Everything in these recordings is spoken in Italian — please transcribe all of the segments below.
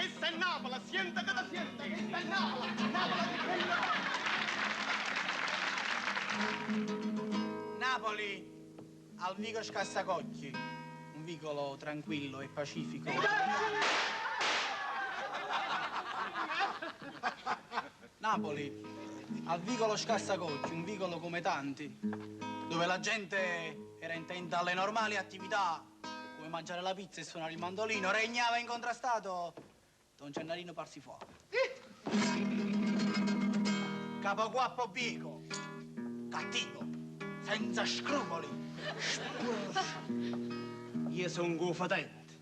questa è Napoli, siente che da siente, questa è Napoli, Napoli di Napoli, al Vico Scassacocchi, un vicolo tranquillo e pacifico. Napoli, al vicolo Scassacocchi, un vicolo come tanti, dove la gente era intenta alle normali attività, come mangiare la pizza e suonare il mandolino, regnava incontrastato Don Gennarino Parsifuoco. Capoguappo bico, cattivo, senza scrupoli. Io sono un gufatente.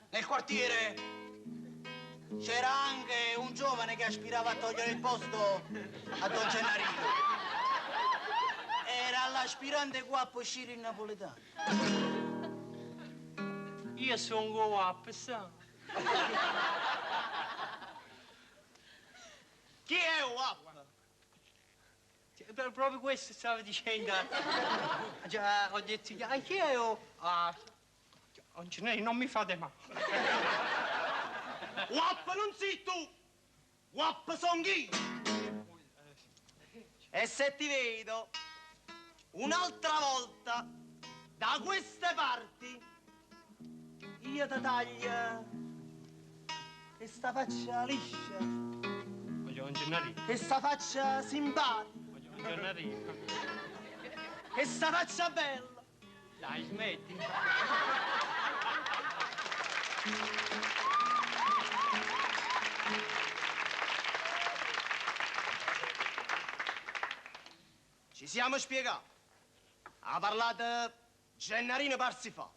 Nel quartiere c'era anche un giovane che aspirava a togliere il posto a Don Gennarino. Era l'aspirante guappo Ciro Napoletano. Io sono guappo, sa? Chi è guappo? Proprio questo stavo dicendo. Già, ho detto, chi è non mi fate male. Guappo non sei tu, guappo son io. E se ti vedo un'altra volta da queste parti, io ti taglio questa faccia liscia, Don Gennarino. questa faccia simpatica, Don Gennarino. questa faccia bella. Dai, smetti. Ci siamo spiegati. Ha parlato Gennarino Parsifà.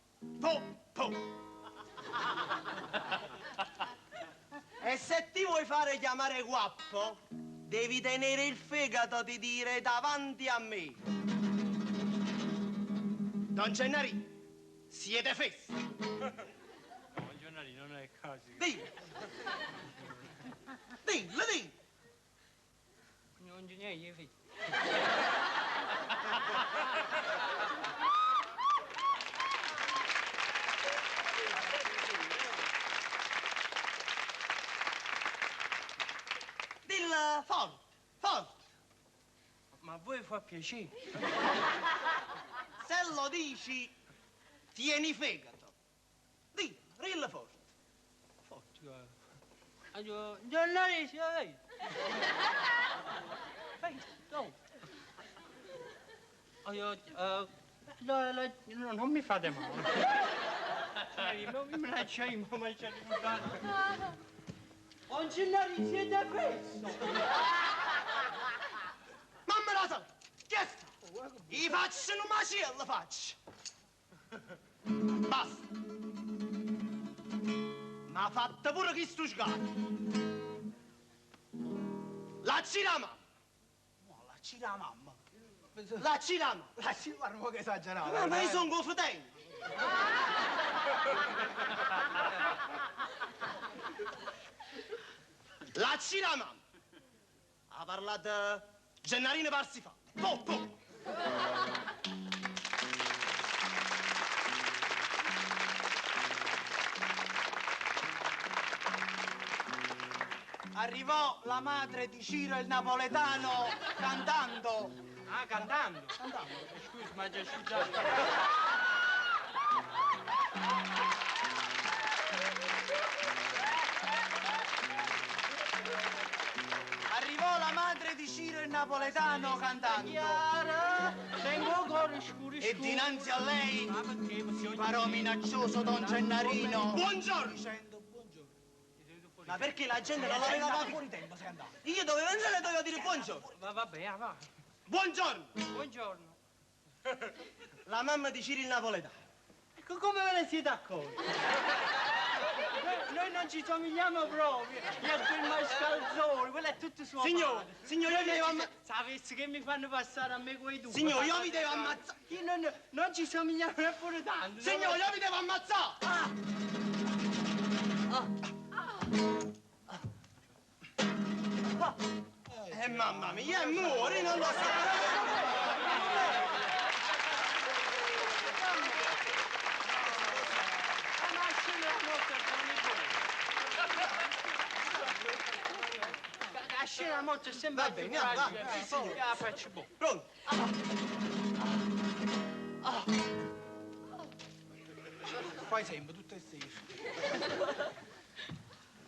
E se ti vuoi fare chiamare guappo, devi tenere il fegato di dire davanti a me. Don Gennarino, siete fessi. Don Gennarino non è così. Dillo. Dillo, dillo. Non c'è niente. Dillo forte, forte. Ma a voi fa piacere? Se lo dici, tieni fegato. Dillo, dillo forte. Forte, guarda. Allora, Gennarino, si vede. No. Non mi fate male. Non mi lasciamo mangiare il bucato. Don Gennarino, siete presto. Mamma la sa, che sta? I faccio un macello, faccio. Basta. Ma fatta pure chi sto sgato. Lacci la mamma. No, lacci la mamma. Lacci la mamma. Lacci, guarda un po' che esagerato. Ma io sono confidente. Lacci la mamma. Ha parlato Gennarino Parsifà. Po. Arrivò la madre di Ciro il Napoletano cantando. Ah, cantando? Cantando. Scusi, ma già scusato. Arrivò la madre di Ciro il Napoletano cantando. Chiara, tengo cuore scuro. E dinanzi a lei Ma perché? si parò minaccioso Don Gennarino. Buongiorno. Dicendo buongiorno. Ma perché la gente non l'aveva da fatto? fuori tempo, sei andato. Io dovevo entrare e dovevo dire buongiorno. Ma vabbè, va. Buongiorno. Buongiorno. La mamma di Ciro il Napoletano. Ecco, come ve ne siete accorti? Noi non ci somigliamo proprio. Io a quel mascalzone, quello è tutto suo Signore, signore, io vi devo ammazzare. Sapessi che mi fanno passare a me quei due. Signore, io vi devo ammazzare. Io non ci somigliamo neppure tanto. Signore, io vi devo ammazzare. Mamma mia, muori, non lo so. Ma scena a morte è sempre Va bene, va, facile. sì, signore. La faccio buona. Pronto? Fai sempre, tutte e sei.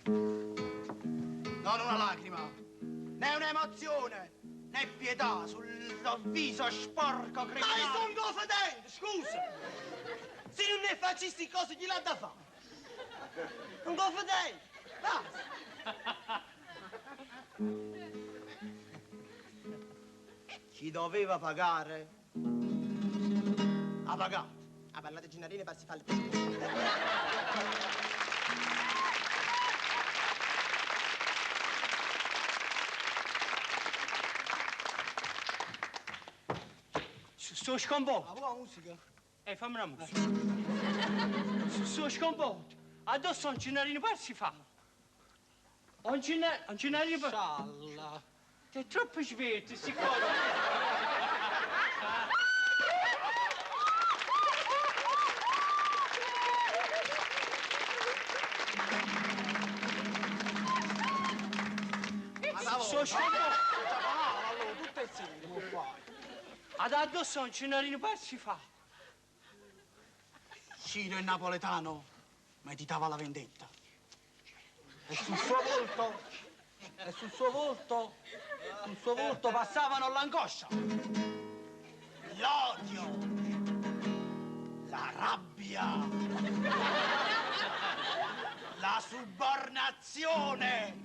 Non una lacrima, né un'emozione, né pietà sul viso sporco Ma criminale. io sono confidente, scusa! Se non ne faccio queste cose, chi l'ha da fare? Un confidente, basta! Chi doveva pagare? Ha pagato. Ha parlato Gennarino per si fare il Sto sconvolto. Ma vuoi la musica? Fammi la musica. Sto sconvolto. Addosso un Gennarino per si fa. Un Gennarino per... Scialla. È troppo svelto, sti cose. Sto sconvolto. Allora, tutte e sei, come fai? Addosso un Gennarino per si fa. Ciro il napoletano meditava la vendetta. E sul suo volto passavano l'angoscia, l'odio, la rabbia, la subornazione.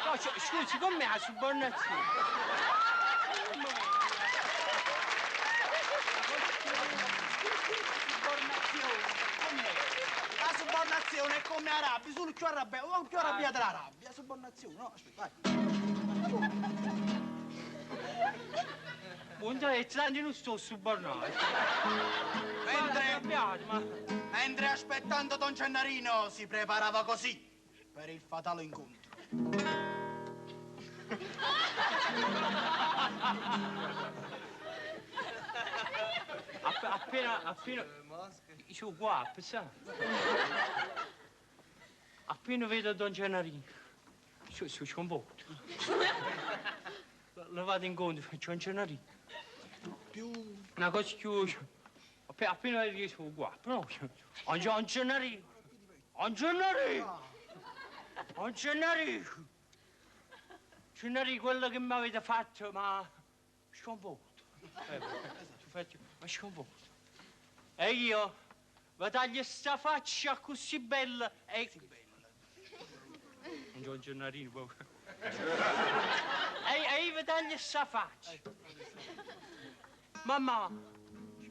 No, scusi, com'è la subornazione? La subornazione è come la rabbia, solo più arrabbiata la rabbia. La subornazione, no? Aspetta, vai. Un tanti non sto subornato. Mentre aspettando Don Gennarino si preparava così per il fatale incontro. Appena... Io guapo, sa? Appena vedo Don Gennarino, sono sconvolto. Lo vado incontro, faccio Don Gennarino. Una cosa più... Appena vedo che sono guapo, no? Don Gennarino! Don Gennarino! Don Gennarino! Gennarino, quello che mi avete fatto, ma... sconvolto. Ma sconvolto. E io vi taglio sta faccia così bella e... Un Don Gennarino, proprio. E io vi taglio sta faccia. Mamma,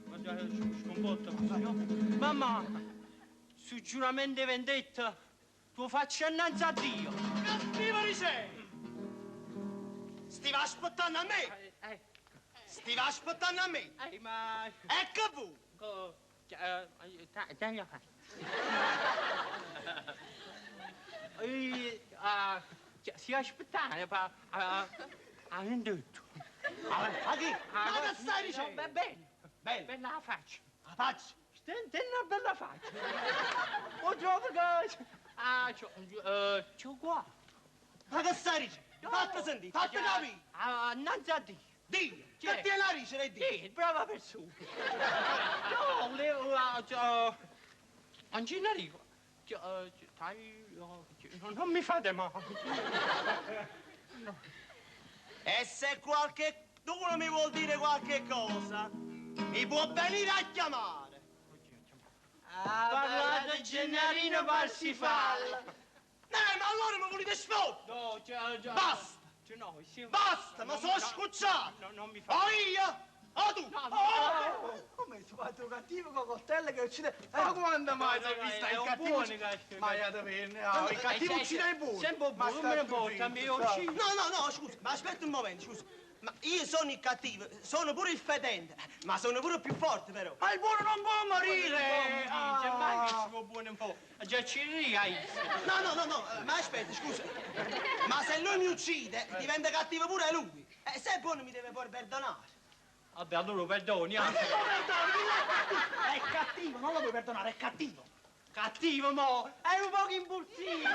sconvolto così, no? Mamma, su giuramento e vendetta, tu faccio innanzi a Dio. Cattivo sei! Stiva aspettando a me! Stiva aspettando a me! Ma... Ecco tu! Tagli la faccia. Si aspettava a un detto. Ma che? Ma che stai dicendo? Bene. Bene. Bella la faccia. La faccia! Tieni una bella faccia. O trovo che... c'ho qua. Ma che stai dicendo? Fatti sentire, fatti capire! Innanzi a Dio. Dio! Che ti narice e Dio! Sì, brava persona. No, volevo... Un Gennarino. Non mi fate male. E se qualcuno mi vuol dire qualche cosa, mi può venire a chiamare. Parlate Gennarino Parsifal. Ma allora mi volete sfottere? No, Basta! No, sì, Basta, ma sono scucciato! No, non mi fa... O io, o tu! Come si fa cattivo con coltello che uccide? Ma quando mai sei visto il cattivo? Ma io davvero, il cattivo uccide il buono. Sempre buono, non me ne porta, mi uccide. No, scusa, ma aspetta un momento, scusa. Ma io sono il cattivo, sono pure il fedente, ma sono pure più forte però. Ma il buono non può morire! Ma che si può buono un po'? Già ci hai. No, ma aspetta, scusa. Ma se lui mi uccide, diventa cattivo pure lui. E se è buono mi deve pure perdonare. Vabbè, allora lo perdoni. È cattivo, non lo puoi perdonare, è cattivo. Cattivo, mo! È un po' impulsivo!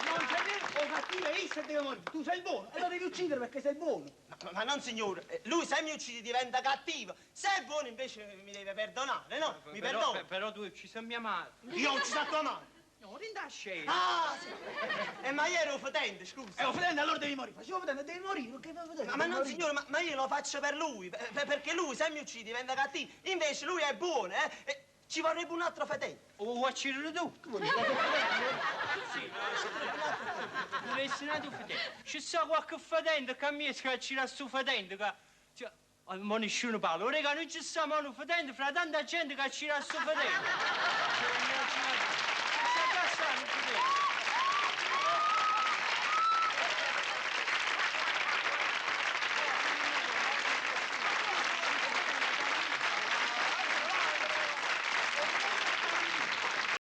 Non c'è niente, o cattivo, è se deve morire. Tu sei il buono e lo devi uccidere perché sei il buono. Ma non, signore, lui se mi uccide diventa cattivo. Se è buono invece mi deve perdonare, no? Mi perdona. Però tu hai ucciso mia madre. Io ho ucciso a tua madre. No, rinda scemo. Ah, sì. Ma io ero fedente, scusa. Fedele, allora devi morire. Facevo fedele, devi morire, perché fai fedele? Ma non, signore, ma io lo faccio per lui, perché lui se mi uccide diventa cattivo. Invece lui è buono, e ci vorrebbe un altro fedele. O vuoi uccidere tu? Sì. Non è nato fedele. Ci sta qualche fedele che a me si accira su fedele che... Cioè, ma nessuno parla. Ora non ci sta mano fedele fra tanta gente che accira su fedele.